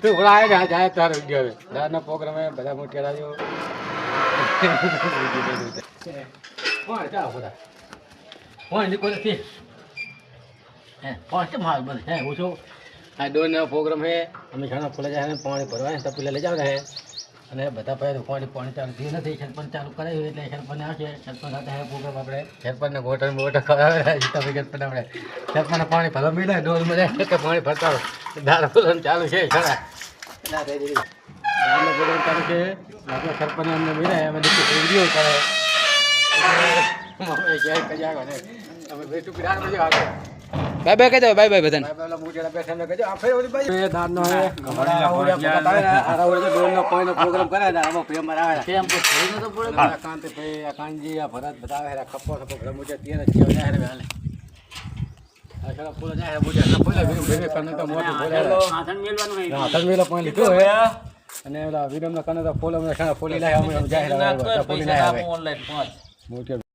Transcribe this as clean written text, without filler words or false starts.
તું ઓળાય ને જાય તારો વિડીયો હવે દાદા પ્રોગ્રામ બધા મોટી રાજો કોણ ચાલો બધા કોણ નીકળે છે હે કોણ છે માલ બસ હે હું છું આ દોન પ્રોગ્રામ હે અમે ઘણા ફૂલે જાય પાણી ભરવા તો પેલા લઈ જાવ ને અને બધા પહેલાં પાણી ચાલુ થયું નથી સરપંચ ચાલુ કરાવ્યું એટલે સરપંચ આવશે સરપંચ સાથે હે પ્રોગ્રામ આપણે સરપંચને ગોઠણ બોટો ખવડાવે સરપંચ આપણે સરપંચને પાણી ભરવા મળે ડોલ મળે કે પાણી ભરતા દારૂ ફૂલવાનું ચાલુ છે ઘણા ના થઈ દીધી દારૂનો પ્રોગ્રામ ચાલુ છે આપણે સરપંચને અમને મળ્યા અમે વિડીયો કરે અમે બેઠું પીડા મજા આવે બાય બાય કહી દો બાય બાય બધાને પેલા મુજડા બેઠા ને કહેજો આ ફેર ઓલી બાજુ એ દાદનો હે આરાવડે ડોલનો કોઈનો પ્રોગ્રામ કરે ને આમાં પ્રેમ આવે કેમ તો થઈને તો પડે કાંતે ભાઈ આ કાંજી આ ભરત બતાવે હે ખપ્પો ખપ્પો ઘર મુજે તીર છે જાય રે હાલે આ સડા ફૂલ જાય હે મુજે ના ફૂલે ભીરે કને તો મોટું ફૂલે હાથન મેલવાનું હે હાથન મેલો કોઈ લીધું હે અને ઓલા વિરમના કને તો ફૂલ અમે ફૂલી લાય અમે જાય રે ફૂલી લાય આવે ઓનલાઈન 5 મોટે